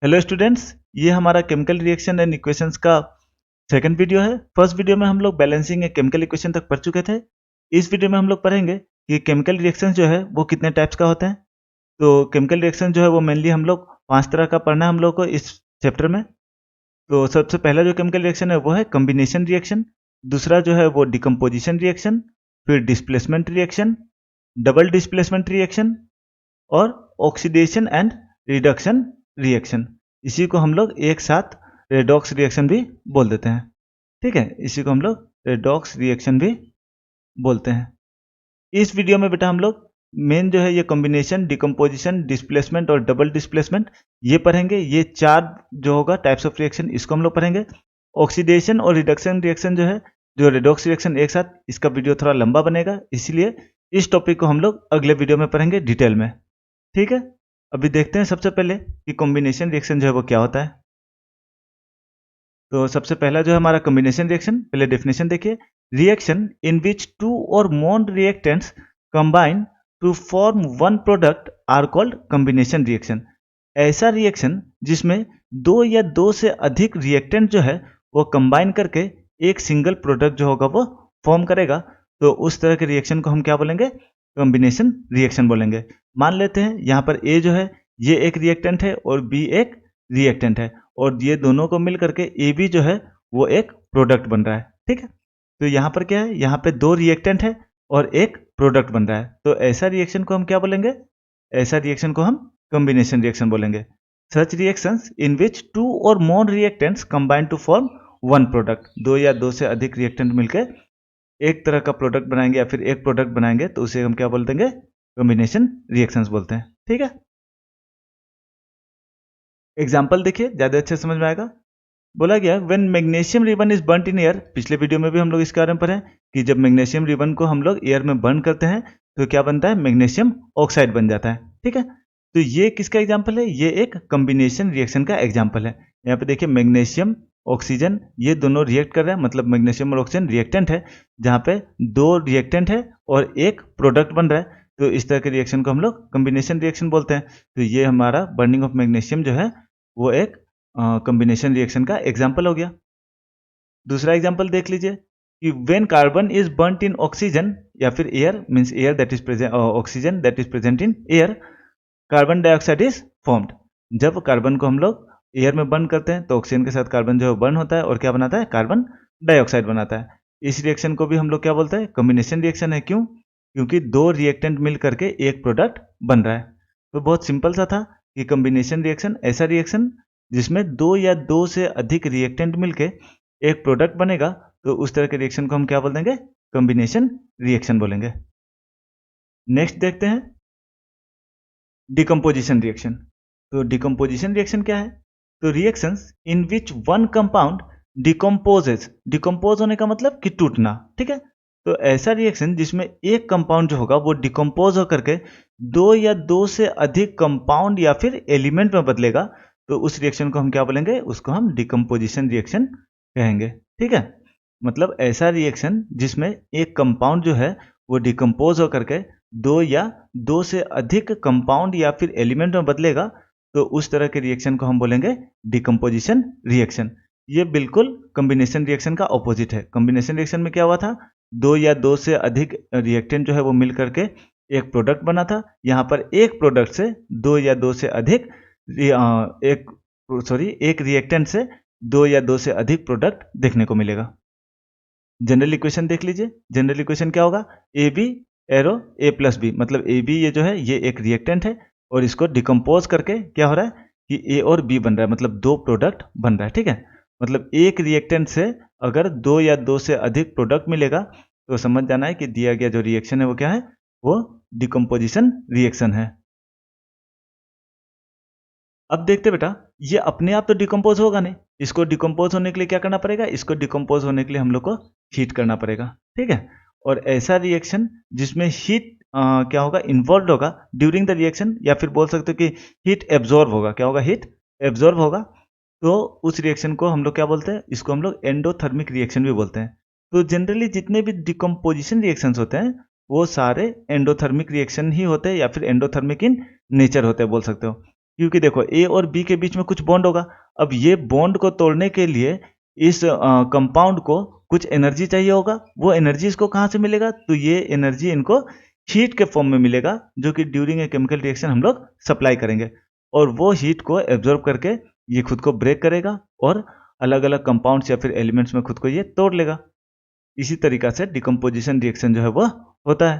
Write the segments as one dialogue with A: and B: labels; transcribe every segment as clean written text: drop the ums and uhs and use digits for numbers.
A: Hello students, ये हमारा chemical reaction and equations का सेकंड वीडियो है। फर्स्ट वीडियो में हम लोग बैलेंसिंग ए केमिकल इक्वेशन तक पढ़ चुके थे। इस वीडियो में हम लोग पढ़ेंगे कि केमिकल रिएक्शंस जो है वो कितने टाइप्स का होते हैं। तो केमिकल रिएक्शन जो है वो मेनली हम लोग 5 तरह का पढ़ना है हम लोग को इस चैप्टर में। तो सबसे पहला जो केमिकल रिएक्शन है वो है कॉम्बिनेशन रिएक्शन, दूसरा जो है वो डिकम्पोजिशन रिएक्शन, फिर displacement reaction, double displacement reaction और ऑक्सीडेशन एंड रिडक्शन रिएक्शन। इसी को हम लोग एक साथ रेडॉक्स रिएक्शन भी बोल देते हैं। ठीक है, इसी को हम लोग रेडॉक्स रिएक्शन भी बोलते हैं। इस वीडियो में बेटा हम लोग मेन जो है ये कॉम्बिनेशन, डिकम्पोजिशन, डिस्प्लेसमेंट और डबल डिस्प्लेसमेंट ये पढ़ेंगे। ये 4 जो होगा टाइप्स ऑफ रिएक्शन, इसको हम लोग पढ़ेंगे। ऑक्सीडेशन और रिडक्शन रिएक्शन जो है, जो रेडॉक्स रिएक्शन एक साथ, इसका वीडियो थोड़ा लंबा बनेगा, इसलिए इस टॉपिक को हम लोग अगले वीडियो में पढ़ेंगे डिटेल में। ठीक है, अभी देखते हैं सबसे पहले कि कॉम्बिनेशन रिएक्शन जो है वो क्या होता है। तो सबसे पहला जो है हमारा कॉम्बिनेशन रिएक्शन, पहले डेफिनेशन देखिए। Reaction in which 2 or more reactants combine to form one product are called combination reaction. ऐसा रिएक्शन जिसमें 2 या 2 से अधिक रिएक्टेंट जो है वो कंबाइन करके एक सिंगल प्रोडक्ट जो होगा वो फॉर्म करेगा, तो उस तरह के रिएक्शन को हम क्या बोलेंगे? कॉम्बिनेशन रिएक्शन बोलेंगे। मान लेते हैं यहाँ पर ए जो है ये एक रिएक्टेंट है और बी एक रिएक्टेंट है, और ये दोनों को मिल करके ए बी जो है वो एक प्रोडक्ट बन रहा है। ठीक है, तो यहाँ पर क्या है, यहाँ पे 2 रिएक्टेंट है और एक प्रोडक्ट बन रहा है, तो ऐसा रिएक्शन को हम क्या बोलेंगे? ऐसा रिएक्शन को हम कॉम्बिनेशन रिएक्शन बोलेंगे। सच reactions in which 2 or more reactants combine to form one product, 2 या 2 से अधिक रिएक्टेंट मिलकर एक तरह का प्रोडक्ट बनाएंगे या फिर एक प्रोडक्ट बनाएंगे, तो उसे हम क्या बोल देंगे? कॉम्बिनेशन रिएक्शंस बोलते हैं। ठीक है, एग्जाम्पल देखिए, ज्यादा अच्छे समझ में आएगा। बोला गया when magnesium ribbon is burnt in air, पिछले वीडियो में भी हम लोग इसके बारे में पढ़े कि जब मैग्नीशियम रिबन को हम लोग एयर में बर्न करते हैं तो क्या बनता है? मैग्नीशियम ऑक्साइड बन जाता है। ठीक है, तो ये किसका एग्जाम्पल है? ये एक कॉम्बिनेशन रिएक्शन का एग्जाम्पल है। यहाँ पे देखिए मैग्नीशियम ऑक्सीजन ये दोनों रिएक्ट कर रहे हैं, मतलब मैग्नीशियम और ऑक्सीजन रिएक्टेंट है, जहाँ पे 2 रिएक्टेंट है और एक प्रोडक्ट बन रहा है, तो इस तरह के रिएक्शन को हम लोग कॉम्बिनेशन रिएक्शन बोलते हैं। तो ये हमारा बर्निंग ऑफ मैग्नीशियम जो है वो एक कॉम्बिनेशन रिएक्शन का एग्जाम्पल हो गया। दूसरा एग्जाम्पल देख लीजिए कि when carbon is burnt in oxygen या फिर air, means air that is present, oxygen that is present in air, carbon dioxide is formed. जब कार्बन को हम लोग एयर में बर्न करते हैं तो ऑक्सीजन के साथ कार्बन जो है बर्न होता है और क्या बनाता है? कार्बन डाइऑक्साइड बनाता है। इस रिएक्शन को भी हम लोग क्या बोलते हैं? कॉम्बिनेशन रिएक्शन है। क्यों? क्योंकि 2 रिएक्टेंट मिल करके एक प्रोडक्ट बन रहा है। तो बहुत सिंपल सा था कि कॉम्बिनेशन रिएक्शन ऐसा रिएक्शन जिसमें 2 या 2 से अधिक रिएक्टेंट मिलके एक प्रोडक्ट बनेगा, तो उस तरह के रिएक्शन को हम क्या बोल देंगे? कॉम्बिनेशन रिएक्शन बोलेंगे। नेक्स्ट देखते हैं डिकम्पोजिशन रिएक्शन। तो डिकम्पोजिशन रिएक्शन क्या है? तो reactions in which one compound decomposes, decompose होने का मतलब कि टूटना। ठीक है, तो ऐसा रिएक्शन जिसमें एक कंपाउंड जो होगा वो डिकम्पोज होकर के 2 या 2 से अधिक कंपाउंड या फिर एलिमेंट में बदलेगा, तो उस रिएक्शन को हम क्या बोलेंगे? उसको हम डिकम्पोजिशन रिएक्शन कहेंगे। ठीक है, मतलब ऐसा रिएक्शन जिसमें एक कंपाउंड जो है वो डिकम्पोज होकर के 2 या 2 से अधिक कंपाउंड या फिर एलिमेंट में बदलेगा, तो उस तरह के रिएक्शन को हम बोलेंगे डिकम्पोजिशन रिएक्शन। ये बिल्कुल कॉम्बिनेशन रिएक्शन का ऑपोजिट है। कॉम्बिनेशन रिएक्शन में क्या हुआ था? 2 या 2 से अधिक रिएक्टेंट जो है वो मिल करके एक प्रोडक्ट बना था। यहाँ पर एक प्रोडक्ट से 2 या 2 से अधिक एक रिएक्टेंट से 2 या 2 से अधिक प्रोडक्ट देखने को मिलेगा। जनरल इक्वेशन देख लीजिए। जनरल इक्वेशन क्या होगा? A B arrow A plus B, मतलब ए बी ये जो है ये एक रिएक्टेंट है और इसको डिकम्पोज करके क्या हो रहा है कि ए और बी बन रहा है, मतलब 2 प्रोडक्ट बन रहा है। ठीक है, मतलब एक रिएक्टेंट से अगर 2 या 2 से अधिक प्रोडक्ट मिलेगा तो समझ जाना है कि दिया गया जो रिएक्शन है वो क्या है? वो डिकम्पोजिशन रिएक्शन है। अब देखते बेटा, ये अपने आप तो डिकम्पोज होगा नहीं, इसको डिकम्पोज होने के लिए क्या करना पड़ेगा? इसको डिकम्पोज होने के लिए हम लोग को हीट करना पड़ेगा। ठीक है, और ऐसा रिएक्शन जिसमें हीट क्या होगा? इन्वॉल्व होगा ड्यूरिंग द रिएक्शन, या फिर बोल सकते हो कि हीट एब्जॉर्ब होगा। क्या होगा? हीट एब्जॉर्ब होगा। तो उस रिएक्शन को हम लोग क्या बोलते हैं? इसको हम लोग एंडोथर्मिक रिएक्शन भी बोलते हैं। तो जनरली जितने भी डिकम्पोजिशन रिएक्शंस होते हैं वो सारे एंडोथर्मिक रिएक्शन ही होते हैं या फिर एंडोथर्मिक इन नेचर होते हैं बोल सकते हो। क्योंकि देखो ए और बी के बीच में कुछ बॉन्ड होगा, अब ये बॉन्ड को तोड़ने के लिए इस कंपाउंड को कुछ एनर्जी चाहिए होगा। वो एनर्जी इसको कहाँ से मिलेगा? तो ये एनर्जी इनको हीट के फॉर्म में मिलेगा, जो कि ड्यूरिंग ए केमिकल रिएक्शन हम लोग सप्लाई करेंगे, और वो हीट को एब्जॉर्ब करके ये खुद को ब्रेक करेगा और अलग अलग कंपाउंड्स या फिर एलिमेंट्स में खुद को ये तोड़ लेगा। इसी तरीका से डिकम्पोजिशन रिएक्शन जो है वो होता है।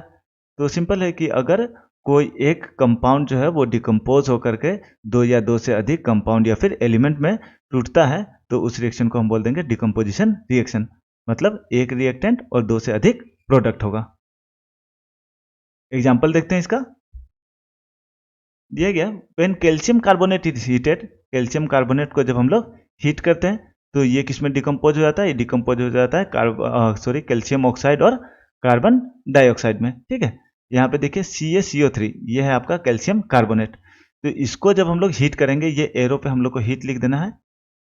A: तो सिंपल है कि अगर कोई एक कंपाउंड जो है वो डिकम्पोज होकर के दो या दो से अधिक कंपाउंड या फिर एलिमेंट में टूटता है, तो उस रिएक्शन को हम बोल देंगे डिकम्पोजिशन रिएक्शन। मतलब एक रिएक्टेंट और दो से अधिक प्रोडक्ट होगा। एग्जाम्पल देखते हैं इसका। दिया गया when calcium carbonate is heated, calcium carbonate को जब हम लोग हीट करते हैं तो ये किसमें डिकम्पोज हो जाता है? ये डिकम्पोज हो जाता है कैल्शियम ऑक्साइड और कार्बन डाइऑक्साइड में। ठीक है, यहाँ पे देखिए CaCO3 ये है आपका कैल्शियम कार्बोनेट। तो इसको जब हम लोग हीट करेंगे, ये एरो पे हम लोग को हीट लिख देना है।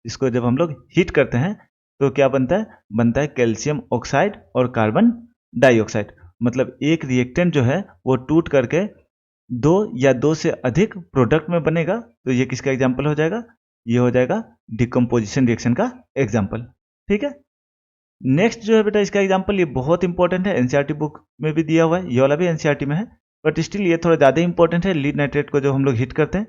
A: इसको जब हम लोग हीट करते हैं तो क्या बनता है? बनता है कैल्शियम ऑक्साइड और कार्बन डाइऑक्साइड। मतलब एक रिएक्टेंट जो है वो टूट करके दो या दो से अधिक प्रोडक्ट में बनेगा। तो ये किसका एग्जाम्पल हो जाएगा? ये हो जाएगा डिकम्पोजिशन रिएक्शन का एग्जाम्पल। ठीक है, नेक्स्ट जो है बेटा इसका एग्जाम्पल, ये बहुत इंपॉर्टेंट है, एनसीईआरटी बुक में भी दिया हुआ है, ये वाला भी एनसीईआरटी में है, बट स्टिल ये थोड़ा ज़्यादा इंपॉर्टेंट है। लीड नाइट्रेट को जब हम लोग हीट करते हैं,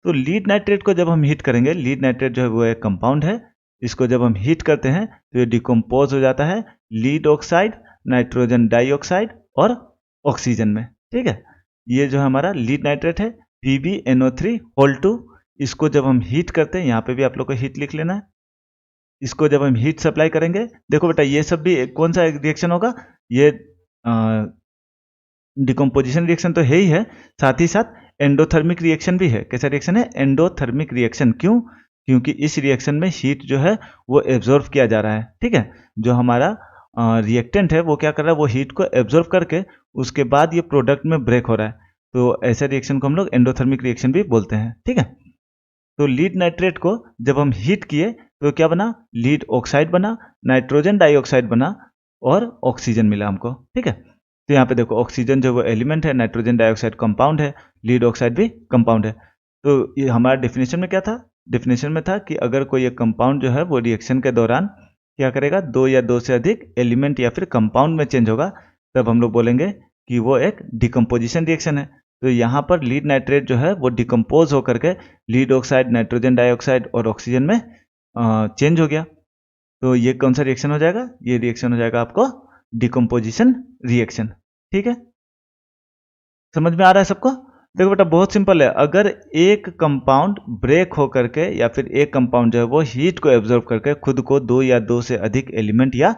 A: तो लीड नाइट्रेट को जब हम हीट करेंगे, लीड नाइट्रेट जो है वो एक कंपाउंड है, इसको जब हम हीट करते हैं तो ये डिकम्पोज हो जाता है लीड ऑक्साइड, नाइट्रोजन डाइऑक्साइड और ऑक्सीजन में। ठीक है, ये जो हमारा लीड नाइट्रेट है PbNO3(2), इसको जब हम हीट करते हैं, यहाँ पे भी आप लोग को हीट लिख लेना है, इसको जब हम हीट सप्लाई करेंगे, देखो बेटा ये सब भी कौन सा रिएक्शन होगा? ये डिकम्पोजिशन रिएक्शन तो है ही है, साथ ही साथ एंडोथर्मिक रिएक्शन भी है। कैसा रिएक्शन है? Endothermic reaction. क्यों? क्योंकि इस रिएक्शन में हीट जो है वो एब्जॉर्ब किया जा रहा है। ठीक है, जो हमारा रिएक्टेंट है वो क्या कर रहा है? वो हीट को एब्जॉर्ब करके उसके बाद ये प्रोडक्ट में ब्रेक हो रहा है। तो ऐसे रिएक्शन को हम लोग एंडोथर्मिक रिएक्शन भी बोलते हैं। ठीक है, तो लीड नाइट्रेट को जब हम हीट किए तो क्या बना? लीड ऑक्साइड बना, नाइट्रोजन डाइऑक्साइड बना और ऑक्सीजन मिला हमको। ठीक है, तो यहाँ पे देखो ऑक्सीजन जो वो एलिमेंट है, नाइट्रोजन डाइऑक्साइड कंपाउंड है, लीड ऑक्साइड भी कंपाउंड है। तो ये हमारा डेफिनेशन में क्या था? डेफिनेशन में था कि अगर कोई एक कंपाउंड जो है वो रिएक्शन के दौरान क्या करेगा? दो या दो से अधिक एलिमेंट या फिर कंपाउंड में चेंज होगा, तब हम लोग बोलेंगे कि वो एक डिकम्पोजिशन रिएक्शन है। तो यहाँ पर लीड नाइट्रेट जो है वो डिकम्पोज होकर के लीड ऑक्साइड, नाइट्रोजन डाइऑक्साइड और ऑक्सीजन में चेंज हो गया। तो ये कौन सा रिएक्शन हो जाएगा? ये रिएक्शन हो जाएगा आपको डिकम्पोजिशन रिएक्शन। ठीक है, समझ में आ रहा है सबको? देखो बेटा बहुत सिंपल है, अगर एक कंपाउंड ब्रेक होकर के या फिर एक कंपाउंड जो है वो हीट को एब्जॉर्ब करके खुद को दो या दो से अधिक एलिमेंट या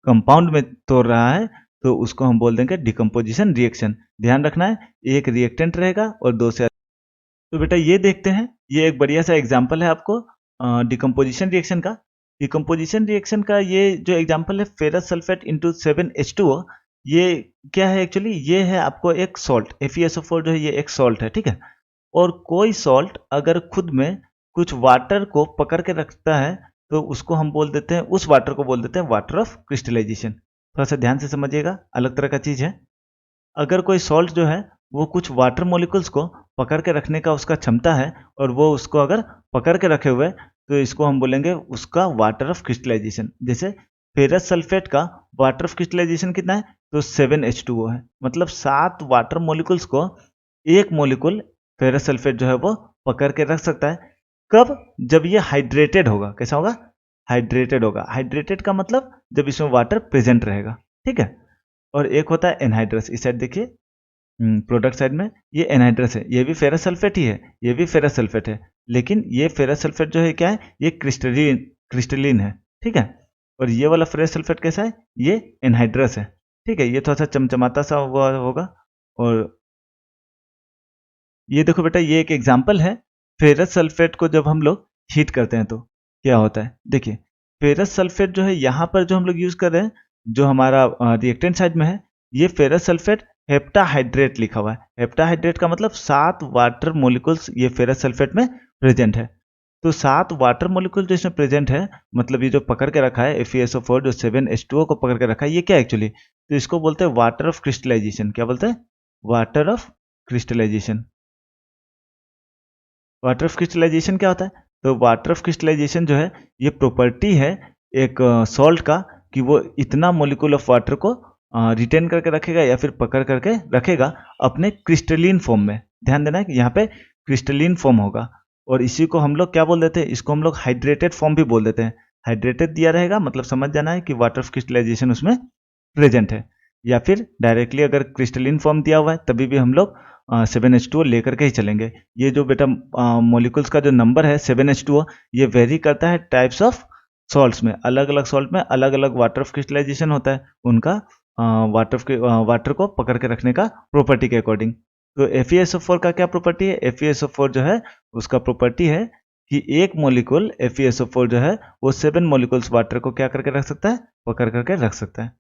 A: कंपाउंड में तोड़ रहा है, तो उसको हम बोल देंगे डिकम्पोजिशन रिएक्शन। ध्यान रखना है, एक रिएक्टेंट रहेगा और दो से। तो बेटा ये देखते हैं, ये एक बढ़िया सा एग्जाम्पल है आपको डिकम्पोजिशन रिएक्शन का। डिकम्पोजिशन रिएक्शन का ये जो एग्जाम्पल है फेरस सल्फेट इंटू 7H2O, ये क्या है एक्चुअली? ये है आपको एक सॉल्ट, FeSO4 जो है ये एक सॉल्ट है। ठीक है, और कोई सॉल्ट अगर खुद में कुछ वाटर को पकड़ के रखता है तो उसको हम बोल देते हैं, उस वाटर को बोल देते हैं वाटर ऑफ क्रिस्टलाइजेशन। थोड़ा सा ध्यान से समझिएगा, अलग तरह का चीज़ है। अगर कोई सॉल्ट जो है वो कुछ वाटर मॉलिक्यूल्स को पकड़ के रखने का उसका क्षमता है और वो उसको अगर पकड़ के रखे हुए, तो इसको हम बोलेंगे उसका वाटर ऑफ क्रिस्टलाइजेशन। जैसे फेरस सल्फेट का वाटर ऑफ क्रिस्टलाइजेशन कितना है? तो 7H2O है। मतलब 7 वाटर मॉलिक्यूल्स को एक मॉलिक्यूल फेरस सल्फेट जो है वो पकड़ के रख सकता है। कब? जब ये हाइड्रेटेड होगा। कैसा होगा? हाइड्रेटेड होगा। हाइड्रेटेड का मतलब जब इसमें वाटर प्रेजेंट रहेगा। ठीक है, और एक होता है एनहाइड्रस। इस साइड देखिए, प्रोडक्ट साइड में ये एनहाइड्रस है, ये भी फेरस सल्फेट ही है, ये भी फेरस सल्फेट है, लेकिन ये फेरस सल्फेट जो है क्या है? ये क्रिस्टलीन है। ठीक है, और ये वाला फेरस सल्फेट कैसा है? ये एनहाइड्रस है। ठीक है, ये थोड़ा सा चमचमाता सा हुआ होगा। और ये देखो बेटा ये एक एग्जाम्पल है, फेरस सल्फेट को जब हम लोग हीट करते हैं तो क्या होता है? देखिए फेरस सल्फेट जो है यहाँ पर जो हम लोग यूज कर रहे हैं, जो हमारा रिएक्टेंट साइड में है, ये फेरस सल्फेट हेप्टाहाइड्रेट लिखा हुआ है। हेप्टाहाइड्रेट का मतलब 7 वाटर मोलिकुल्स ये फेरस सल्फेट में प्रेजेंट है। तो 7 वाटर मोलिकुल जो इसमें प्रेजेंट है, मतलब ये जो पकड़ के रखा है FeSO4 जो 7H2O को पकड़ के रखा है, ये क्या एक्चुअली? तो इसको बोलते हैं वाटर ऑफ क्रिस्टलाइजेशन। क्या बोलते हैं? Water of crystallisation. Water of crystallisation क्या होता है? तो वाटर ऑफ क्रिस्टलाइजेशन जो है ये प्रॉपर्टी है एक सॉल्ट का कि वो इतना मॉलिक्यूल ऑफ वाटर को रिटेन करके रखेगा या फिर पकड़ करके रखेगा अपने क्रिस्टलिन फॉर्म में। ध्यान देना है कि यहाँ पे क्रिस्टलिन फॉर्म होगा और इसी को हम लोग क्या बोल देते हैं? इसको हम लोग हाइड्रेटेड फॉर्म भी बोल देते हैं। हाइड्रेटेड दिया रहेगा मतलब समझ जाना है कि वाटर ऑफ क्रिस्टलाइजेशन उसमें प्रेजेंट है। या फिर डायरेक्टली अगर क्रिस्टलिन फॉर्म दिया हुआ है तभी भी हम लोग 7H2O लेकर के ही चलेंगे। ये जो बेटा मॉलिक्यूल्स का जो नंबर है 7H2O ये वेरी करता है टाइप्स ऑफ सॉल्ट्स में। अलग अलग सॉल्ट में अलग अलग वाटर ऑफ क्रिस्टलाइजेशन होता है उनका वाटर को पकड़ के रखने का प्रॉपर्टी के अकॉर्डिंग। तो FeSO4 का क्या प्रॉपर्टी है? FeSO4 जो है उसका प्रॉपर्टी है कि एक मॉलिक्यूल FeSO4 जो है वो 7 मॉलिक्यूल्स वाटर को क्या करके रख सकता है? पकड़ करके रख सकता है।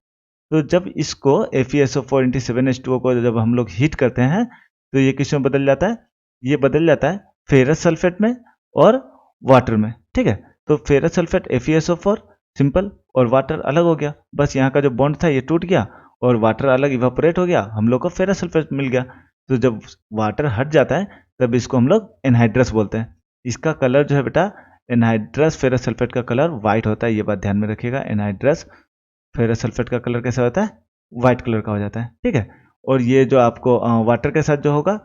A: तो जब इसको FeSO4 × 7H2O को जब हम लोग हीट करते हैं तो ये किस में बदल जाता है? ये बदल जाता है फेरस सल्फेट में और वाटर में। ठीक है, तो फेरस सल्फेट FeSO4 सिंपल और वाटर अलग हो गया। बस यहाँ का जो बॉन्ड था ये टूट गया और वाटर अलग इवापोरेट हो गया, हम लोग को फेरस सल्फेट मिल गया। तो जब वाटर हट जाता है तब इसको हम लोग एनहाइड्रस बोलते हैं। इसका कलर जो है बेटा एनहाइड्रस फेरस सल्फेट का कलर व्हाइट होता है, ये बात ध्यान में रखिएगा। एनहाइड्रस फेरस सल्फेट का कलर कैसा होता है? व्हाइट कलर का हो जाता है। ठीक है, और ये जो आपको वाटर के साथ जो होगा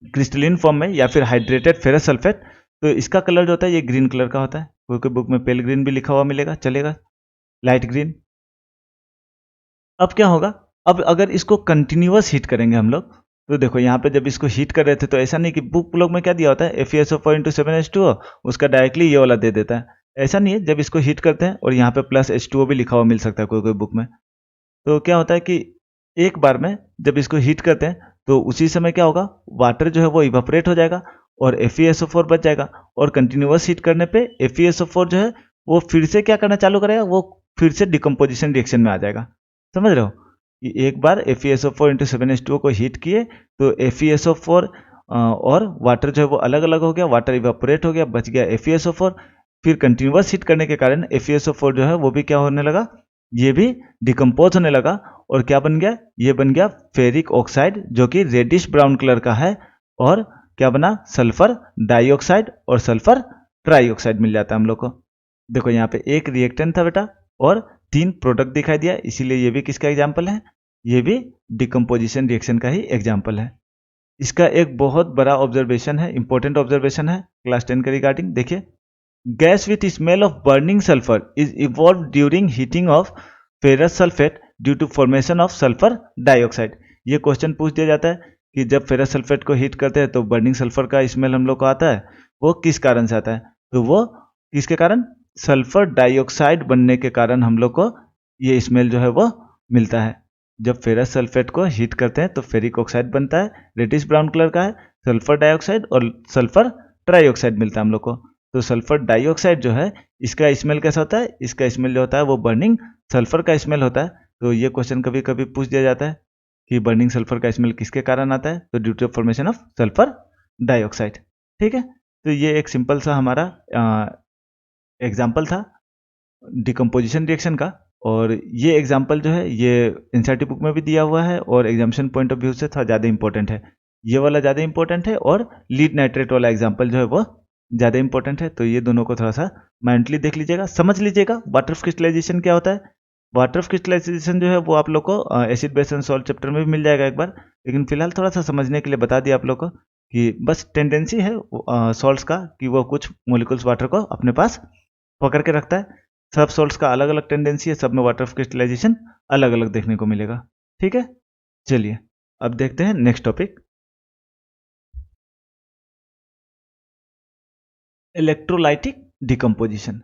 A: क्रिस्टलिन फॉर्म में या फिर हाइड्रेटेड फेरस सल्फेट, तो इसका कलर जो होता है ये ग्रीन कलर का होता है। कोई कोई बुक में पेल ग्रीन भी लिखा हुआ मिलेगा, चलेगा, लाइट ग्रीन। अब क्या होगा? अब अगर इसको कंटिन्यूअस हीट करेंगे हम लोग तो देखो यहाँ पे जब इसको हीट कर रहे थे तो ऐसा नहीं कि बुक लोग में क्या दिया होता है FeSO4 × 7H2O उसका डायरेक्टली ये वाला दे देता है। ऐसा नहीं है, जब इसको हीट करते हैं और यहाँ पे प्लस H2O भी लिखा हुआ मिल सकता है कोई कोई बुक में। तो क्या होता है कि एक बार में जब इसको हीट करते हैं तो उसी समय क्या होगा? वाटर जो है वो इवापोरेट हो जाएगा और FeSO4 बच जाएगा। और कंटिन्यूअस हीट करने पे FeSO4 जो है वो फिर से क्या करना चालू करेगा? वो फिर से डिकम्पोजिशन रिएक्शन में आ जाएगा। समझ रहे हो? एक बार FeSO4 × 7H2O को हीट किए तो FeSO4 और वाटर जो है वो अलग अलग हो गया, वाटर इवापोरेट हो गया, बच गया FeSO4। फिर कंटिन्यूअस हीट करने के कारण FeSO4 जो है वो भी क्या होने लगा? ये भी डिकम्पोज होने लगा और क्या बन गया? ये बन गया फेरिक ऑक्साइड जो कि रेडिश ब्राउन कलर का है। और क्या बना? सल्फर डाइऑक्साइड और सल्फर ट्राइऑक्साइड मिल जाता है हम लोग को। देखो यहाँ पे एक रिएक्टेंट था बेटा और 3 प्रोडक्ट दिखाई दिया, इसीलिए ये भी किसका एग्जाम्पल है? ये भी डिकम्पोजिशन रिएक्शन का ही एग्जाम्पल है। इसका एक बहुत बड़ा ऑब्जर्वेशन है, इंपॉर्टेंट ऑब्जर्वेशन है क्लास 10 के रिगार्डिंग। देखिए, gas with smell of burning sulphur is evolve during heating of ferrous sulphate due to formation of sulphur dioxide. ये क्वेश्चन पूछ दिया जाता है कि जब फेरस सल्फेट को हीट करते हैं तो बर्निंग सल्फर का स्मेल हम लोग को आता है, वो किस कारण से आता है? तो वो किसके कारण? सल्फर डाइऑक्साइड बनने के कारण हम लोग को ये स्मेल जो है वो मिलता है। जब फेरस सल्फेट को हीट करते हैं तो फेरिक ऑक्साइड बनता है, रेडिश ब्राउन कलर का है, सल्फर डाइऑक्साइड और सल्फर ट्राइऑक्साइड मिलता है हम लोग को। तो सल्फर डाइऑक्साइड जो है इसका स्मेल कैसा होता है? इसका स्मेल जो होता है वो बर्निंग सल्फर का स्मेल होता है। तो ये क्वेश्चन कभी कभी पूछ दिया जाता है कि बर्निंग सल्फर का स्मेल किसके कारण आता है? तो due to formation of sulphur dioxide. ठीक है, तो ये एक सिंपल सा हमारा एग्जाम्पल था डिकम्पोजिशन रिएक्शन का। और ये एग्जाम्पल जो है ये एनसीईआरटी बुक में भी दिया हुआ है और एग्जामिनेशन पॉइंट ऑफ व्यू से थोड़ा ज़्यादा इंपॉर्टेंट है। ये वाला ज़्यादा इंपॉर्टेंट है और लीड नाइट्रेट वाला एग्जाम्पल जो है वो ज़्यादा इंपॉर्टेंट है। तो ये दोनों को थोड़ा सा माइंडली देख लीजिएगा, समझ लीजिएगा। वाटर ऑफ क्रिस्टलाइजेशन क्या होता है? वाटर ऑफ क्रिस्टलाइजेशन जो है वो आप लोग को acid base and salt chapter में भी मिल जाएगा एक बार, लेकिन फिलहाल थोड़ा सा समझने के लिए बता दिया आप लोग को कि बस टेंडेंसी है सॉल्ट्स का कि वो कुछ मोलिकुल्स वाटर को अपने पास पकड़ के रखता है। सब सॉल्ट्स का अलग अलग टेंडेंसी है, सब में वाटर ऑफ क्रिस्टलाइजेशन अलग अलग देखने को मिलेगा। ठीक है, चलिए अब देखते हैं नेक्स्ट टॉपिक, इलेक्ट्रोलाइटिक डिकम्पोजिशन।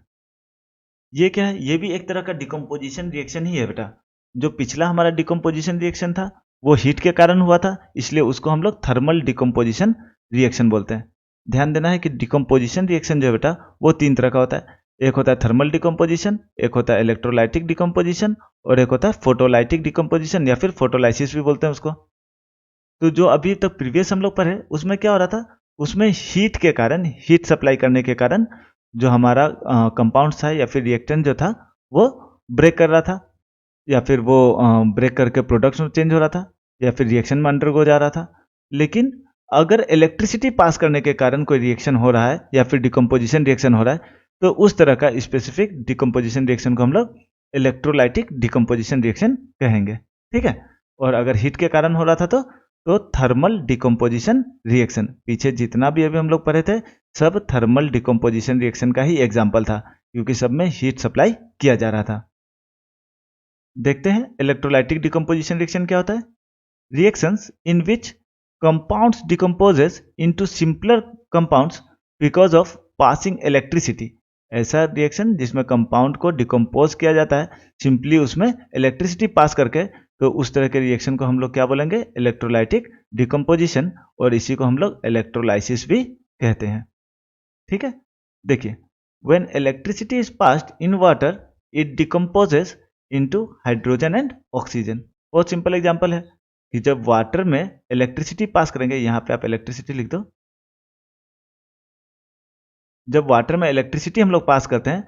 A: ये क्या है? ये भी एक तरह का डिकम्पोजिशन रिएक्शन ही है बेटा। जो पिछला हमारा डिकम्पोजिशन रिएक्शन था वो हीट के कारण हुआ था, इसलिए उसको हम लोग थर्मल डिकम्पोजिशन रिएक्शन बोलते हैं। ध्यान देना है कि डिकम्पोजिशन रिएक्शन जो है बेटा वो 3 तरह का होता है। एक होता है थर्मल डिकम्पोजिशन, एक होता है इलेक्ट्रोलाइटिक डिकम्पोजिशन और एक होता है फोटोलाइटिक डिकम्पोजिशन या फिर फोटोलाइसिस भी बोलते हैं उसको। तो जो अभी तक प्रीवियस हम लोग पढ़े उसमें क्या हो रहा था? उसमें हीट के कारण, हीट सप्लाई करने के कारण जो हमारा कंपाउंड था या फिर रिएक्टेंट जो था वो ब्रेक कर रहा था। या फिर वो ब्रेक करके प्रोडक्ट में चेंज हो रहा था, या फिर रिएक्शन में अंडरगो जा रहा था। लेकिन अगर इलेक्ट्रिसिटी पास करने के कारण कोई रिएक्शन हो रहा है या फिर डिकम्पोजिशन रिएक्शन हो रहा है, तो उस तरह का स्पेसिफिक डिकम्पोजिशन रिएक्शन को हम लोग इलेक्ट्रोलाइटिक डिकम्पोजिशन रिएक्शन कहेंगे। ठीक है। और अगर हीट के कारण हो रहा था तो थर्मल डिकम्पोजिशन रिएक्शन। पीछे जितना भी अभी हम लोग पढ़े थे सब थर्मल डिकम्पोजिशन रिएक्शन का ही एग्जाम्पल था, क्योंकि सब में हीट सप्लाई किया जा रहा था। देखते हैं इलेक्ट्रोलाइटिक डिकम्पोजिशन रिएक्शन क्या होता है। Reactions in which compounds decomposes into simpler compounds because of passing electricity। ऐसा रिएक्शन जिसमें कंपाउंड को डिकम्पोज किया जाता है सिंपली उसमें इलेक्ट्रिसिटी पास करके, तो उस तरह के रिएक्शन को हम लोग क्या बोलेंगे, इलेक्ट्रोलाइटिक डिकम्पोजिशन, और इसी को हम लोग इलेक्ट्रोलाइसिस भी कहते हैं। ठीक है। देखिए, when electricity is passed in water it decomposes into hydrogen and oxygen. बहुत सिंपल एग्जांपल है कि जब वाटर में इलेक्ट्रिसिटी पास करेंगे, यहां पे आप इलेक्ट्रिसिटी लिख दो। जब वाटर में इलेक्ट्रिसिटी हम लोग पास करते हैं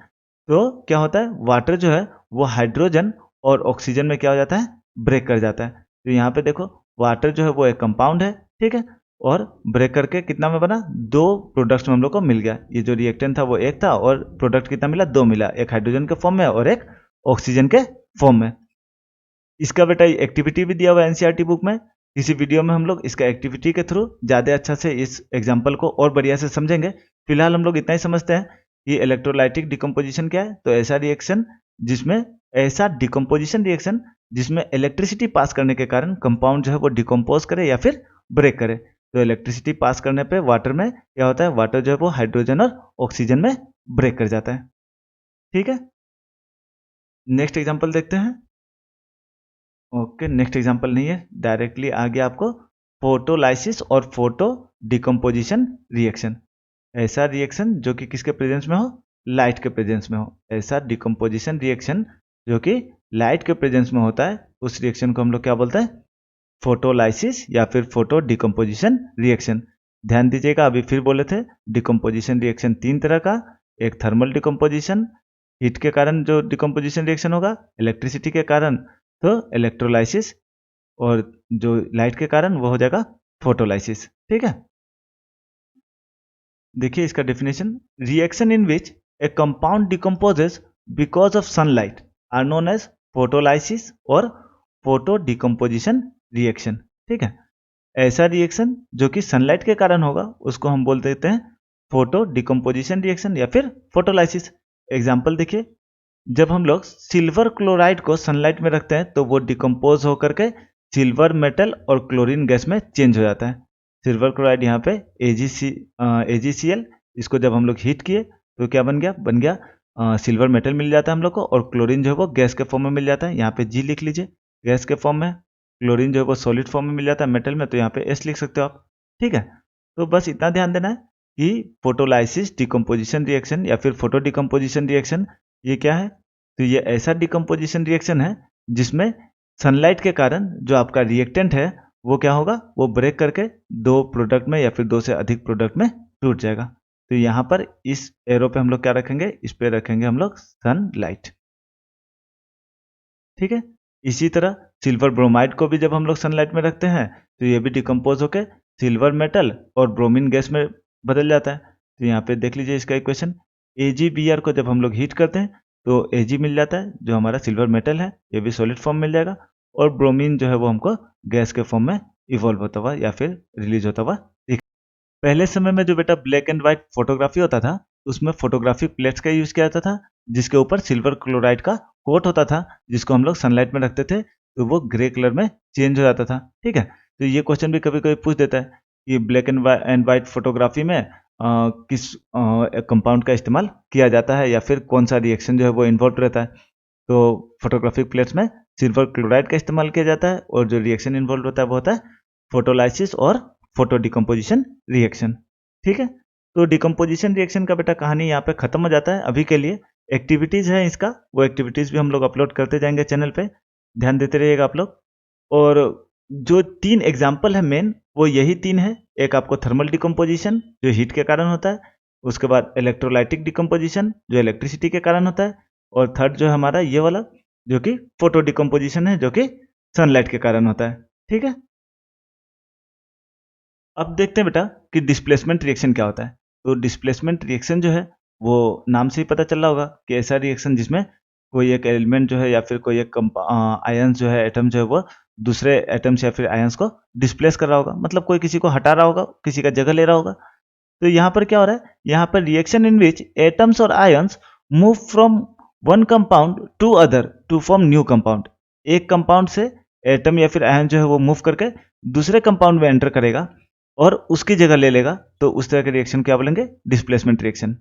A: तो क्या होता है, वाटर जो है वो हाइड्रोजन और ऑक्सीजन में क्या हो जाता है, ब्रेक कर जाता है। तो यहाँ पे देखो वाटर जो है वो एक कंपाउंड है, ठीक है, और ब्रेक करके कितना में बना, दो प्रोडक्ट्स में हम लोग को मिल गया। ये जो रिएक्टेंट था वो एक था और प्रोडक्ट कितना मिला, दो मिला, एक हाइड्रोजन के फॉर्म में और एक ऑक्सीजन के फॉर्म में। इसका बेटा एक्टिविटी भी दिया हुआ है एनसीईआरटी बुक में। किसी वीडियो में हम लोग इसका एक्टिविटी के थ्रू ज़्यादा अच्छा से इस एग्जाम्पल को और बढ़िया से समझेंगे। फिलहाल हम लोग इतना ही समझते हैं कि इलेक्ट्रोलाइटिक डिकम्पोजिशन क्या है। तो ऐसा डिकम्पोजिशन रिएक्शन जिसमें इलेक्ट्रिसिटी पास करने के कारण कंपाउंड जो है वो डिकम्पोज करे या फिर ब्रेक करे। तो इलेक्ट्रिसिटी पास करने पे वाटर में क्या होता है, वाटर जो है वो हाइड्रोजन और ऑक्सीजन में ब्रेक कर जाता है। ठीक है, नेक्स्ट एग्जाम्पल देखते हैं। ओके, नेक्स्ट एग्जांपल नहीं है, डायरेक्टली आ गया आपको फोटोलाइसिस और फोटो डिकम्पोजिशन रिएक्शन। ऐसा रिएक्शन जो कि किसके प्रेजेंस में हो, लाइट के प्रेजेंस में हो। ऐसा डिकम्पोजिशन रिएक्शन जो कि लाइट के प्रेजेंस में होता है, उस रिएक्शन को हम लोग क्या बोलते हैं, फोटोलाइसिस या फिर फोटो डिकम्पोजिशन रिएक्शन। ध्यान दीजिएगा, अभी फिर बोले थे डिकम्पोजिशन रिएक्शन तीन तरह का। एक थर्मल डिकम्पोजिशन, हीट के कारण जो डिकम्पोजिशन रिएक्शन होगा, इलेक्ट्रिसिटी के कारण तो इलेक्ट्रोलाइसिस, और जो लाइट के कारण वो हो जाएगा फोटोलाइसिस। ठीक है, देखिए इसका definition, reaction in which a compound decomposes because of sunlight are known as photolysis और फोटो डिकम्पोजिशन रिएक्शन। ठीक है, ऐसा रिएक्शन जो कि सनलाइट के कारण होगा उसको हम बोल देते हैं फोटो डिकम्पोजिशन रिएक्शन या फिर फोटोलाइसिस। एग्जाम्पल देखिए, जब हम लोग सिल्वर क्लोराइड को सनलाइट में रखते हैं तो वो डिकम्पोज होकर के सिल्वर मेटल और क्लोरीन गैस में चेंज हो जाता है। सिल्वर क्लोराइड यहाँ पे AgCl, इसको जब हम लोग हीट किए तो क्या बन गया, सिल्वर मेटल मिल जाता है हम लोग को, और क्लोरीन जो है वो गैस के फॉर्म में मिल जाता है। यहाँ पे G लिख लीजिए, गैस के फॉर्म में। क्लोरीन जो है वो सॉलिड फॉर्म में मिल जाता है मेटल में, तो यहाँ पे S लिख सकते हो आप। ठीक है, तो बस इतना ध्यान देना है कि फोटोलाइसिस डिकम्पोजिशन रिएक्शन या फिर फोटो डिकम्पोजिशन रिएक्शन ये क्या है, तो ये ऐसा डिकम्पोजिशन रिएक्शन है जिसमें सनलाइट के कारण जो आपका रिएक्टेंट है वो क्या होगा, वो ब्रेक करके दो प्रोडक्ट में या फिर दो से अधिक प्रोडक्ट में टूट जाएगा। तो यहाँ पर इस एरो पे हम लोग क्या रखेंगे, इस पे रखेंगे हम लोग सनलाइट। ठीक है, इसी तरह सिल्वर ब्रोमाइड को भी जब हम लोग सनलाइट में रखते हैं तो ये भी डिकम्पोज होकर सिल्वर मेटल और ब्रोमीन गैस में बदल जाता है। तो यहाँ पे देख लीजिए इसका इक्वेशन, AgBr को जब हम लोग हीट करते हैं तो Ag मिल जाता है जो हमारा सिल्वर मेटल है, ये भी सॉलिड फॉर्म मिल जाएगा, और ब्रोमीन जो है वो हमको गैस के फॉर्म में इवॉल्व होता हुआ या फिर रिलीज होता हुआ दिख। पहले समय में जो बेटा ब्लैक एंड व्हाइट फोटोग्राफी होता था उसमें फोटोग्राफिक प्लेट्स का यूज किया जाता था जिसके ऊपर सिल्वर क्लोराइड का कोट होता था, जिसको हम लोग सनलाइट में रखते थे तो वो ग्रे कलर में चेंज हो जाता था। ठीक है, तो ये क्वेश्चन भी कभी कभी पूछ देता है कि ब्लैक एंड व्हाइट फोटोग्राफी में किस कंपाउंड का इस्तेमाल किया जाता है या फिर कौन सा रिएक्शन जो है वो इन्वॉल्व रहता है। तो फोटोग्राफिक प्लेट्स में सिल्वर क्लोराइड का इस्तेमाल किया जाता है और जो रिएक्शन इन्वॉल्व होता है वो होता है फोटोलाइसिस और फोटो डिकम्पोजिशन रिएक्शन। ठीक है, तो डिकम्पोजिशन रिएक्शन का बेटा कहानी यहाँ पे खत्म हो जाता है अभी के लिए। एक्टिविटीज़ है इसका, वो एक्टिविटीज़ भी हम लोग अपलोड करते जाएंगे चैनल पे, ध्यान देते रहिएगा आप लोग। और जो तीन एग्जाम्पल है मेन वो यही तीन है, एक आपको थर्मल डिकम्पोजिशन जो हीट के कारण होता है, उसके बाद इलेक्ट्रोलाइटिक डिकम्पोजिशन जो इलेक्ट्रिसिटी के कारण होता है, और थर्ड जो है हमारा ये वाला जो कि फोटो डिकम्पोजिशन है, जो कि सनलाइट के कारण होता है। ठीक है, अब देखते हैं बेटा कि डिस्प्लेसमेंट रिएक्शन क्या होता है। तो डिस्प्लेसमेंट रिएक्शन जो है वो नाम से ही पता चल रहा होगा कि ऐसा रिएक्शन जिसमें कोई एक एलिमेंट जो है या फिर कोई एक आयंस जो है, एटम जो है, वो दूसरे एटम्स या फिर आयंस को डिस्प्लेस कर रहा होगा, मतलब कोई किसी को हटा रहा होगा, किसी का जगह ले रहा होगा। तो यहाँ पर क्या हो रहा है, यहाँ पर रिएक्शन इन विच एटम्स और ions move from one compound to other to form new compound. एक कंपाउंड से एटम या फिर आयन जो है वो मूव करके दूसरे कंपाउंड में एंटर करेगा और उसकी जगह ले लेगा, तो उस तरह के रिएक्शन क्या बोलेंगे, डिस्प्लेसमेंट रिएक्शन।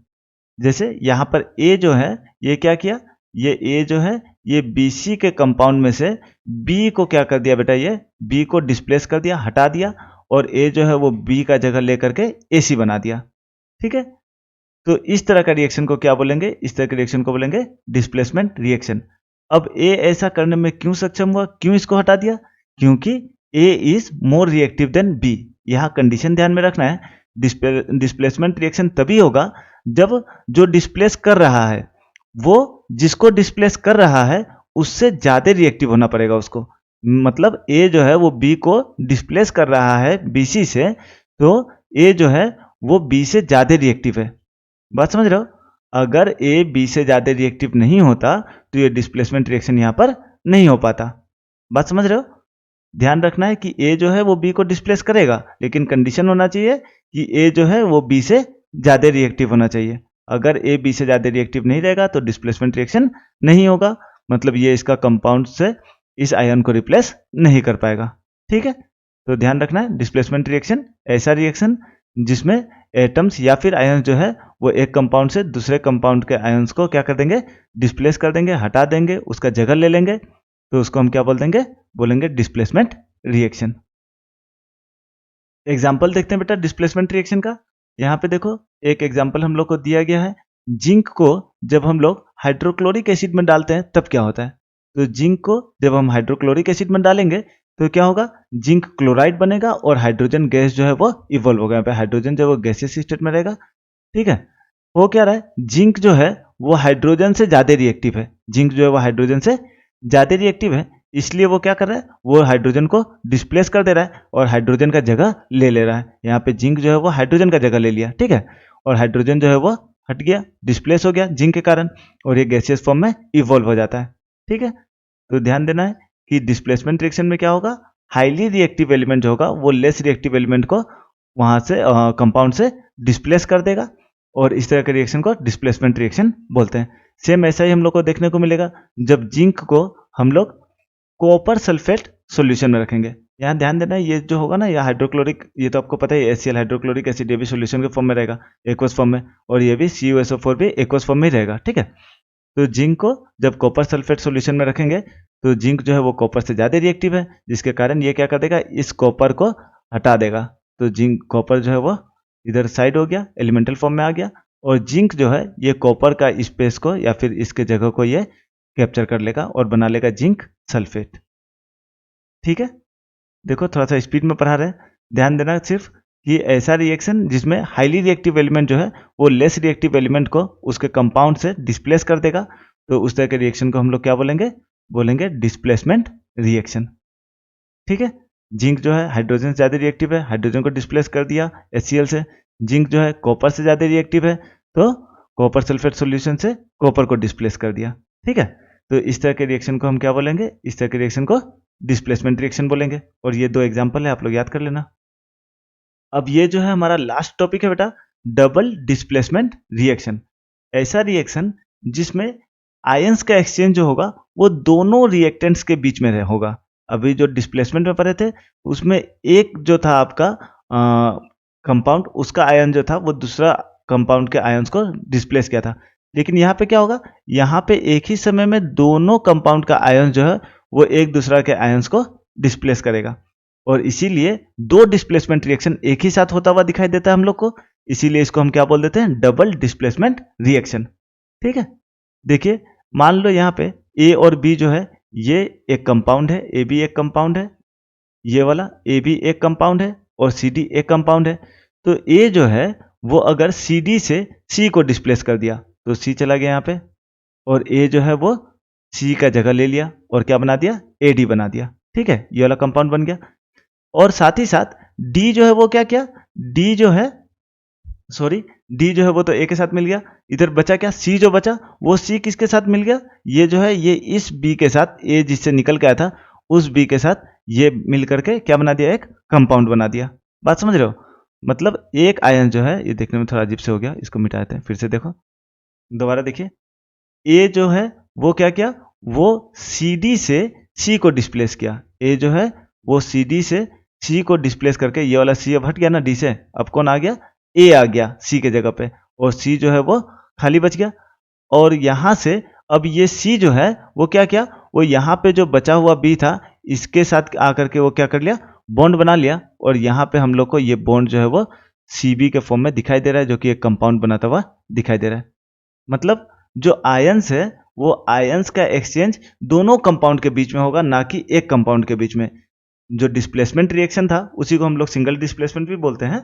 A: जैसे यहाँ पर ए जो है ये क्या किया, ये ए जो है ये BC के कंपाउंड में से बी को क्या कर दिया बेटा, ये बी को डिस्प्लेस कर दिया, हटा दिया, और ए जो है वो बी का जगह लेकर के AC बना दिया। ठीक है, तो इस तरह का रिएक्शन को क्या बोलेंगे, इस तरह के रिएक्शन को बोलेंगे डिस्प्लेसमेंट रिएक्शन। अब ए ऐसा करने में क्यों सक्षम हुआ, क्यों इसको हटा दिया, क्योंकि A is more reactive than B. यहाँ कंडीशन ध्यान में रखना है, डिस्प्लेसमेंट रिएक्शन तभी होगा जब जो डिस्प्लेस कर रहा है वो जिसको डिस्प्लेस कर रहा है उससे ज्यादा रिएक्टिव होना पड़ेगा उसको। मतलब ए जो है वो बी को डिस्प्लेस कर रहा है BC से, तो ए जो है वो बी से ज्यादा रिएक्टिव है। बात समझ रहे हो, अगर ए बी से ज्यादा रिएक्टिव नहीं होता तो ये डिस्प्लेसमेंट रिएक्शन यहाँ पर नहीं हो पाता। बात समझ रहे हो, ध्यान रखना है कि ए जो है वो बी को डिस्प्लेस करेगा, लेकिन कंडीशन होना चाहिए कि ए जो है वो बी से ज्यादा रिएक्टिव होना चाहिए। अगर ए बी से ज्यादा रिएक्टिव नहीं रहेगा तो डिस्प्लेसमेंट रिएक्शन नहीं होगा, मतलब ये इसका कंपाउंड से इस आयन को रिप्लेस नहीं कर पाएगा। ठीक है, तो ध्यान रखना है, डिस्प्लेसमेंट रिएक्शन ऐसा रिएक्शन जिसमें एटम्स या फिर आयंस जो है वो एक कंपाउंड से दूसरे कंपाउंड के आयंस को क्या कर देंगे, डिस्प्लेस कर देंगे, हटा देंगे, उसका जगह ले लेंगे, तो उसको हम क्या बोल देंगे, बोलेंगे डिस्प्लेसमेंट रिएक्शन। एग्जाम्पल देखते हैं बेटा डिस्प्लेसमेंट रिएक्शन का। यहाँ पे देखो एक एग्जाम्पल हम लोग को दिया गया है, जिंक को जब हम लोग हाइड्रोक्लोरिक एसिड में डालते हैं तब क्या होता है। तो जिंक को जब हम हाइड्रोक्लोरिक एसिड में डालेंगे तो क्या होगा, जिंक क्लोराइड बनेगा और हाइड्रोजन गैस जो है वो इवॉल्व होगा। यहाँ पे हाइड्रोजन जो है वो गैसियस स्टेट में रहेगा। ठीक है, वो क्या रहा है, जिंक जो है वो हाइड्रोजन से ज्यादा रिएक्टिव है, जिंक जो है वो हाइड्रोजन से ज्यादा रिएक्टिव है, इसलिए वो क्या कर रहा है, वो हाइड्रोजन को डिस्प्लेस कर दे रहा है और हाइड्रोजन का जगह ले ले रहा है। यहाँ पे जिंक जो है वो हाइड्रोजन का जगह ले लिया, ठीक है, और हाइड्रोजन जो है वो हट गया, डिस्प्लेस हो गया जिंक के कारण, और ये गैसियस फॉर्म में इवॉल्व हो जाता है। ठीक है, तो ध्यान देना है कि डिस्प्लेसमेंट रिएक्शन में क्या होगा, हाईली रिएक्टिव एलिमेंट जो होगा वो लेस रिएक्टिव एलिमेंट को वहां से कंपाउंड से डिस्प्लेस कर देगा, और इस तरह के रिएक्शन को डिस्प्लेसमेंट रिएक्शन बोलते हैं। सेम ऐसा ही हम लोग को देखने को मिलेगा जब जिंक को हम लोग कॉपर सल्फेट सॉल्यूशन में रखेंगे। यहाँ ध्यान देना है, ये जो होगा ना, ये हाइड्रोक्लोरिक, ये तो आपको पता है HCl हाइड्रोक्लोरिक एसिड, ये भी सॉल्यूशन के फॉर्म में रहेगा, एक्वस फॉर्म में, और ये भी CuSO4 भी एक्वस फॉर्म में ही रहेगा। ठीक है, तो जिंक को जब कॉपर सल्फेट सॉल्यूशन में रखेंगे तो जिंक जो है वो कॉपर से ज़्यादा रिएक्टिव है, जिसके कारण ये क्या कर देगा, इस कॉपर को हटा देगा। तो जिंक कॉपर जो है वो इधर साइड हो गया, एलिमेंटल फॉर्म में आ गया, और जिंक जो है ये कॉपर का स्पेस को या फिर इसके जगह को ये कैप्चर कर लेगा और बना लेगा जिंक सल्फेट। ठीक है, देखो थोड़ा सा स्पीड में पढ़ा रहे हैं, ध्यान देना सिर्फ कि ऐसा रिएक्शन जिसमें हाईली रिएक्टिव एलिमेंट जो है वो लेस रिएक्टिव एलिमेंट को उसके कंपाउंड से डिस्प्लेस कर देगा, तो उस तरह के रिएक्शन को हम लोग क्या बोलेंगे, बोलेंगे डिस्प्लेसमेंट रिएक्शन। ठीक है, जिंक जो है हाइड्रोजन से ज़्यादा रिएक्टिव है, हाइड्रोजन को डिस्प्लेस कर दिया HCl से, जिंक जो है कॉपर से ज़्यादा रिएक्टिव है, तो कॉपर सल्फेट सॉल्यूशन से कॉपर को डिस्प्लेस कर दिया। ठीक है, तो इस तरह के रिएक्शन को हम क्या बोलेंगे, इस तरह के रिएक्शन को डिस्प्लेसमेंट रिएक्शन बोलेंगे, और ये दो एग्जाम्पल है, आप लोग याद कर लेना। अब ये जो है हमारा लास्ट टॉपिक है बेटा, डबल डिस्प्लेसमेंट रिएक्शन। ऐसा रिएक्शन जिसमें आयंस का एक्सचेंज जो होगा वो दोनों रिएक्टेंट्स के बीच में होगा। अभी जो डिस्प्लेसमेंट में पढ़े थे उसमें एक जो था आपका कंपाउंड, उसका आयन जो था वो दूसरा कंपाउंड के आयंस को डिस्प्लेस किया था, लेकिन यहाँ पे क्या होगा, यहाँ पे एक ही समय में दोनों कंपाउंड का आयन जो है वो एक दूसरा के आयंस को डिस्प्लेस करेगा, और इसीलिए दो डिस्प्लेसमेंट रिएक्शन एक ही साथ होता हुआ दिखाई देता है हम लोग को, इसीलिए इसको हम क्या बोल देते हैं, डबल डिस्प्लेसमेंट रिएक्शन। ठीक है, देखिए मान लो यहाँ पे ए और बी जो है ये एक कंपाउंड है, ए बी एक कंपाउंड है, ये वाला ए बी एक कंपाउंड है और सी डी एक कंपाउंड है। तो ए जो है वो अगर सी डी से सी को डिस्प्लेस कर दिया तो सी चला गया यहाँ पे, और ए जो है वो सी का जगह ले लिया और क्या बना दिया, AD बना दिया। ठीक है, ये वाला कंपाउंड बन गया। और साथ ही साथ डी जो है वो क्या किया, डी जो है वो तो ए के साथ मिल गया। इधर बचा क्या, सी जो बचा वो सी किसके साथ मिल गया, ये जो है ये इस बी के साथ, ए जिससे निकल के आया था उस बी के साथ ये मिल करके क्या बना दिया, एक कंपाउंड बना दिया। बात समझ रहे हो, मतलब एक आयन जो है, ये देखने में थोड़ा अजीब से हो गया, इसको मिटा देते हैं, फिर से देखो, दोबारा देखिए। ए जो है वो क्या किया, वो CD से C को डिस्प्लेस किया। ए जो है वो CD से C को डिस्प्लेस करके, ये वाला C अब हट गया ना D से, अब कौन आ गया, A आ गया C के जगह पे, और C जो है वो खाली बच गया। और यहां से अब ये C जो है वो क्या किया, वो यहाँ पे जो बचा हुआ B था इसके साथ आकर के वो क्या कर लिया, बॉन्ड बना लिया। और यहाँ पे हम लोग को ये बॉन्ड जो है वो CB के फॉर्म में दिखाई दे रहा है, जो कि एक कंपाउंड बनाता हुआ दिखाई दे रहा है। मतलब जो आयंस है वो आयंस का एक्सचेंज दोनों कंपाउंड के बीच में होगा, ना कि एक कंपाउंड के बीच में। जो डिस्प्लेसमेंट रिएक्शन था उसी को हम लोग सिंगल डिस्प्लेसमेंट भी बोलते हैं।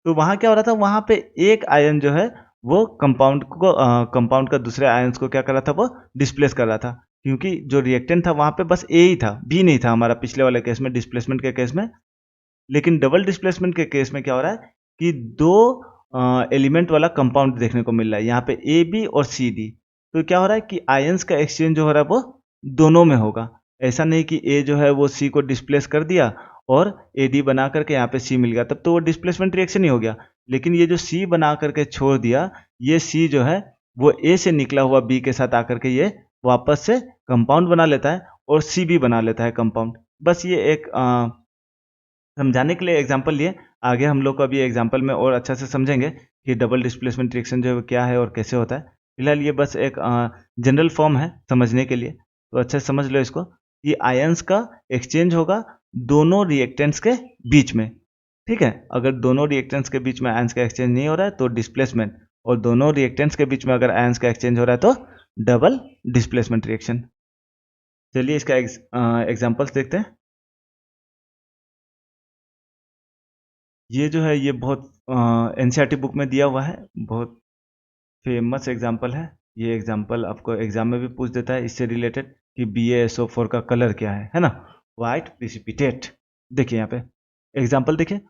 A: तो वहां क्या हो रहा था, वहां पे एक आयन जो है वो कंपाउंड का दूसरे आयंस को क्या कर रहा था, वो डिस्प्लेस कर रहा था, क्योंकि जो रिएक्टेंट था वहां पे बस ए ही था, बी नहीं था हमारा पिछले वाले केस में, डिस्प्लेसमेंट के केस में। लेकिन डबल डिस्प्लेसमेंट के केस में क्या हो रहा है कि दो एलिमेंट वाला कंपाउंड देखने को मिल रहा है, यहाँ पे ए बी और सी डी। तो क्या हो रहा है कि आयंस का एक्सचेंज जो हो रहा है वो दोनों में होगा। ऐसा नहीं कि ए जो है वो सी को डिस्प्लेस कर दिया और ए डी बना करके यहाँ पे सी मिल गया, तब तो वो डिस्प्लेसमेंट रिएक्शन ही हो गया। लेकिन ये जो सी बना करके छोड़ दिया, ये सी जो है वो ए से निकला हुआ बी के साथ आकर के ये वापस से कंपाउंड बना लेता है और सी भी बना लेता है कंपाउंड। बस ये एक समझाने के लिए एग्जाम्पल लिए, आगे हम लोग को अभी एग्जाम्पल में और अच्छा से समझेंगे कि डबल डिस्प्लेसमेंट रिएक्शन जो है क्या है और कैसे होता है। फिलहाल ये बस एक जनरल फॉर्म है समझने के लिए, तो अच्छे से समझ लो इसको कि आयंस का एक्सचेंज होगा दोनों रिएक्टेंट्स के बीच में। ठीक है, अगर दोनों रिएक्टेंट्स के बीच में आयंस का एक्सचेंज नहीं हो रहा है तो डिस्प्लेसमेंट, और दोनों रिएक्टेंट्स के बीच में अगर आयंस का एक्सचेंज हो रहा है तो डबल डिस्प्लेसमेंट रिएक्शन। चलिए इसका एग्जाम्पल्स देखते हैं। ये जो है ये बहुत एनसीईआरटी बुक में दिया हुआ है, बहुत फेमस एग्जाम्पल है। ये एग्जाम्पल आपको एग्जाम में भी पूछ देता है इससे रिलेटेड कि BaSO4 का कलर क्या है ना, वाइट प्रिसिपिटेट। देखिए यहाँ पे एग्जाम्पल देखिए,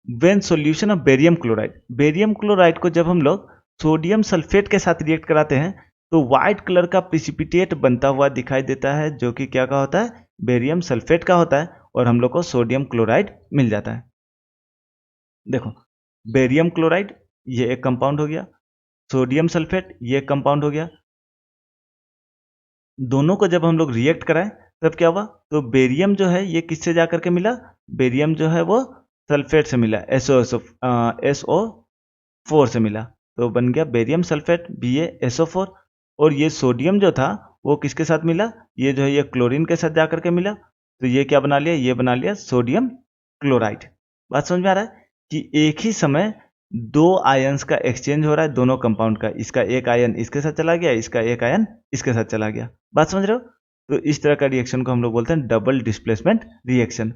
A: when solution of barium chloride को जब हम लोग सोडियम सल्फेट के साथ रिएक्ट कराते हैं तो व्हाइट कलर का प्रिसिपिटेट बनता हुआ दिखाई देता है, जो कि क्या का होता है, बेरियम सल्फेट का होता है, और हम लोग को सोडियम क्लोराइड मिल जाता है। देखो, बेरियम क्लोराइड ये एक कंपाउंड हो गया, सोडियम सल्फेट ये एक कंपाउंड हो गया। दोनों को जब हम लोग रिएक्ट कराएं तब क्या हुआ, तो बेरियम जो है ये किससे जाकर के मिला, बेरियम जो है वो सल्फेट से मिला, SO4 से मिला, तो बन गया बेरियम सल्फेट BaSO4। और ये सोडियम जो था वो किसके साथ मिला, ये जो है ये क्लोरीन के साथ जाकर के मिला, तो ये क्या बना लिया, ये बना लिया सोडियम क्लोराइड। बात समझ में आ रहा है कि एक ही समय दो आयंस का एक्सचेंज हो रहा है दोनों कंपाउंड का, इसका एक आयन इसके साथ चला गया, इसका एक आयन इसके साथ चला गया। बात समझ रहे हो, तो इस तरह का रिएक्शन को हम लोग बोलते हैं डबल डिस्प्लेसमेंट रिएक्शन।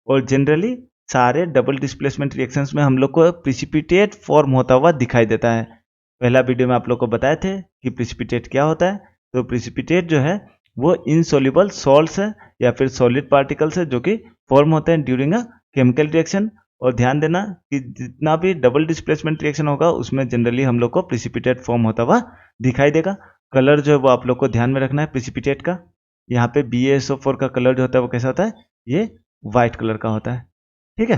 A: और जनरली सारे डबल डिस्प्लेसमेंट रिएक्शंस में हम लोग को प्रिसिपिटेट फॉर्म होता हुआ दिखाई देता है। पहला वीडियो में आप लोग को बताए थे कि प्रिसिपिटेट क्या होता है। तो प्रिसिपिटेट जो है वो इनसोल्यूबल सॉल्ट्स है या फिर सॉलिड पार्टिकल्स है जो कि फॉर्म होते हैं ड्यूरिंग अ केमिकल रिएक्शन। और ध्यान देना कि जितना भी डबल डिस्प्लेसमेंट रिएक्शन होगा उसमें जनरली हम लोग को प्रिसिपिटेट फॉर्म होता हुआ दिखाई देगा। कलर जो है वो आप लोग को ध्यान में रखना है प्रिसिपिटेट का। यहाँ पे BaSO4 का कलर जो होता है वो कैसा होता है, ये व्हाइट कलर का होता है। ठीक है,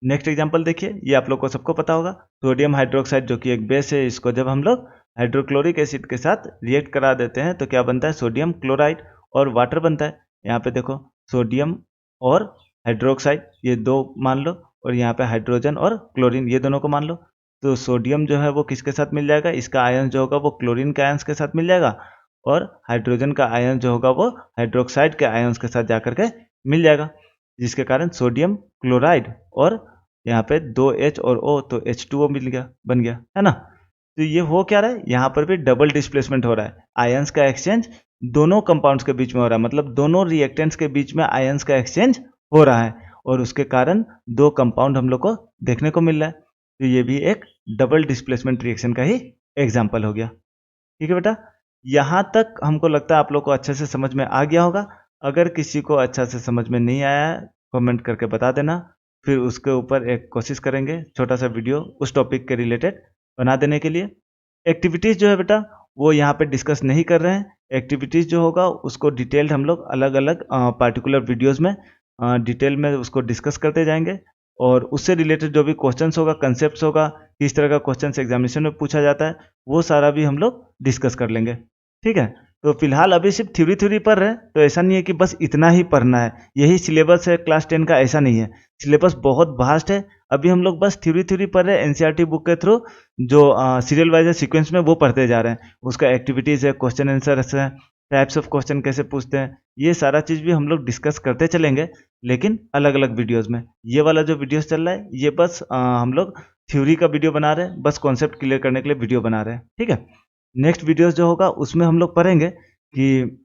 A: नेक्स्ट एग्जांपल देखिए, ये आप लोग को सबको पता होगा, सोडियम हाइड्रोक्साइड जो कि एक बेस है, इसको जब हम लोग हाइड्रोक्लोरिक एसिड के साथ रिएक्ट करा देते हैं तो क्या बनता है, सोडियम क्लोराइड और वाटर बनता है। यहाँ पे देखो सोडियम और हाइड्रोक्साइड ये दो मान लो, और यहाँ पे हाइड्रोजन और क्लोरीन ये दोनों को मान लो। तो सोडियम जो है वो किसके साथ मिल जाएगा, इसका आयन जो होगा वो क्लोरीन के आयंस के साथ मिल जाएगा, और हाइड्रोजन का आयन जो होगा वो हाइड्रोक्साइड के आयंस के साथ जाकर के मिल जाएगा, जिसके कारण सोडियम क्लोराइड और यहाँ पे 2H और O तो H2O मिल गया, बन गया, है ना। तो ये हो क्या रहा है, यहाँ पर भी डबल डिस्प्लेसमेंट हो रहा है, आयंस का एक्सचेंज दोनों कंपाउंड्स के बीच में हो रहा है, मतलब दोनों रिएक्टेंट्स के बीच में आयंस का एक्सचेंज हो रहा है, और उसके कारण दो कंपाउंड हम लोग को देखने को मिल रहा है। तो ये भी एक डबल डिस्प्लेसमेंट रिएक्शन का ही एग्जाम्पल हो गया। ठीक है बेटा, यहाँ तक हमको लगता है आप लोग को अच्छे से समझ में आ गया होगा। अगर किसी को अच्छा से समझ में नहीं आया है, कमेंट करके बता देना, फिर उसके ऊपर एक कोशिश करेंगे छोटा सा वीडियो उस टॉपिक के रिलेटेड बना देने के लिए। एक्टिविटीज़ जो है बेटा वो यहाँ पे डिस्कस नहीं कर रहे हैं। एक्टिविटीज़ जो होगा उसको डिटेल्ड हम लोग अलग अलग पार्टिकुलर वीडियोज़ में डिटेल में उसको डिस्कस करते जाएंगे, और उससे रिलेटेड जो भी क्वेश्चंस होगा, कंसेप्ट होगा, किस तरह का क्वेश्चंस एग्जामिनेशन में पूछा जाता है, वो सारा भी हम लोग डिस्कस कर लेंगे। ठीक है, तो फिलहाल अभी सिर्फ थ्योरी थ्योरी पढ़ रहे हैं, तो ऐसा नहीं है कि बस इतना ही पढ़ना है, यही सिलेबस है क्लास 10 का, ऐसा नहीं है। सिलेबस बहुत वास्ट है। अभी हम लोग बस थ्योरी थ्योरी पढ़ रहे हैं एनसीईआरटी बुक के थ्रू, जो सीरियल वाइज है, सीक्वेंस में, वो पढ़ते जा रहे हैं। उसका एक्टिविटीज़ है, क्वेश्चन आंसर है, टाइप्स ऑफ क्वेश्चन कैसे पूछते हैं, ये सारा चीज़ भी हम लोग डिस्कस करते चलेंगे, लेकिन अलग अलग वीडियोज़ में। ये वाला जो वीडियोज़ चल रहा है ये बस हम लोग थ्योरी का वीडियो बना रहे हैं, बस कॉन्सेप्ट क्लियर करने के लिए वीडियो बना रहे हैं। ठीक है, नेक्स्ट वीडियोज़ जो होगा उसमें हम लोग पढ़ेंगे कि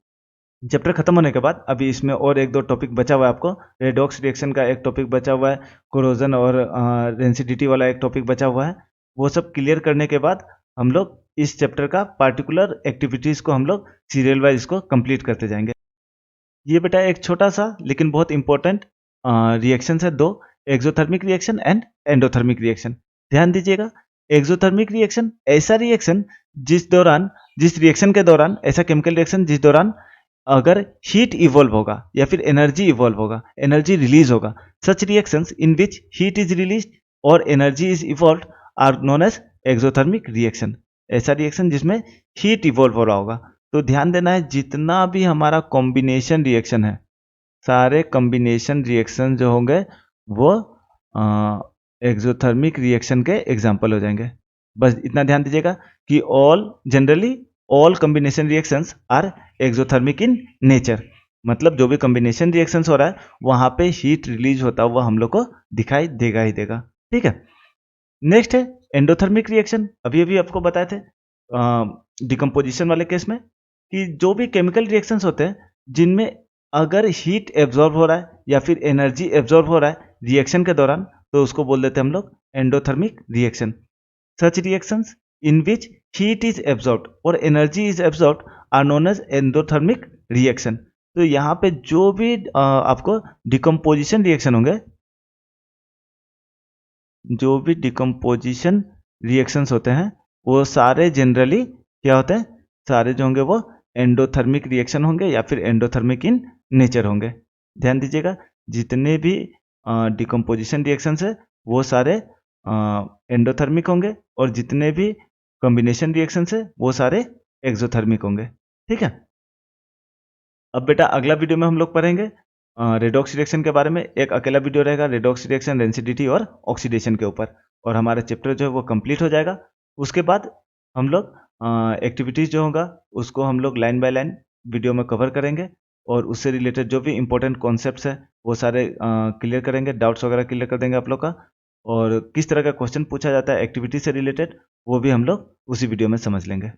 A: चैप्टर खत्म होने के बाद अभी इसमें और एक दो टॉपिक बचा हुआ है आपको। रेडॉक्स रिएक्शन का एक टॉपिक बचा हुआ है, कोरोजन और डेंसिटी वाला एक टॉपिक बचा हुआ है। वो सब क्लियर करने के बाद हम लोग इस चैप्टर का पार्टिकुलर एक्टिविटीज़ को हम लोग सीरियल वाइज इसको कंप्लीट करते जाएंगे। ये बेटा एक छोटा सा लेकिन बहुत इंपॉर्टेंट रिएक्शन है, दो, exothermic reaction and endothermic reaction. ध्यान दीजिएगा, एक्सोथर्मिक रिएक्शन ऐसा रिएक्शन जिस रिएक्शन के दौरान, ऐसा केमिकल रिएक्शन जिस दौरान अगर हीट इवॉल्व होगा या फिर एनर्जी इवॉल्व होगा, एनर्जी रिलीज होगा, such reactions in which heat is release और energy is evolve are known as exothermic reaction. ऐसा रिएक्शन जिसमें हीट इवॉल्व हो रहा होगा। तो ध्यान देना है, जितना भी हमारा कॉम्बिनेशन रिएक्शन है, सारे कॉम्बिनेशन रिएक्शन जो होंगे वो एक्सोथर्मिक रिएक्शन के एग्जाम्पल हो जाएंगे। बस इतना ध्यान दीजिएगा कि generally all combination reactions are exothermic in nature. मतलब जो भी कॉम्बिनेशन रिएक्शंस हो रहा है वहां पे हीट रिलीज होता हुआ हम लोग को दिखाई देगा ही देगा। ठीक है, नेक्स्ट है एंडोथर्मिक रिएक्शन। अभी अभी आपको बताए थे डिकम्पोजिशन वाले केस में कि जो भी केमिकल रिएक्शंस होते हैं जिनमें अगर हीट एब्जॉर्ब हो रहा है या फिर एनर्जी एब्जॉर्ब हो रहा है रिएक्शन के दौरान, तो उसको बोल देते हैं हम लोग endothermic reaction. Such reactions in which heat is absorbed और energy is absorbed are known as endothermic reaction. तो यहाँ पे जो भी आपको डिकम्पोजिशन रिएक्शन होंगे, जो भी डिकम्पोजिशन रिएक्शंस होते हैं वो सारे जनरली क्या होते हैं, सारे जो होंगे वो एंडोथर्मिक रिएक्शन होंगे या फिर एंडोथर्मिक इन नेचर होंगे। ध्यान दीजिएगा, जितने भी डिकम्पोजिशन रिएक्शंस है वो सारे एंडोथर्मिक होंगे, और जितने भी कॉम्बिनेशन रिएक्शंस है वो सारे एक्सोथर्मिक होंगे। ठीक है, अब बेटा अगला वीडियो में हम लोग पढ़ेंगे रेडॉक्स रिएक्शन के बारे में। एक अकेला वीडियो रहेगा रेडॉक्स रिएक्शन, डेंसिटी और ऑक्सीडेशन के ऊपर, और हमारा चैप्टर जो है वो कंप्लीट हो जाएगा। उसके बाद हम लोग एक्टिविटीज़ जो होगा उसको हम लोग लाइन बाय लाइन वीडियो में कवर करेंगे, और उससे रिलेटेड जो भी इंपॉर्टेंट कॉन्सेप्ट्स है वो सारे क्लियर करेंगे, डाउट्स वगैरह क्लियर कर देंगे आप लोग का, और किस तरह का क्वेश्चन पूछा जाता है एक्टिविटी से रिलेटेड वो भी हम लोग उसी वीडियो में समझ लेंगे।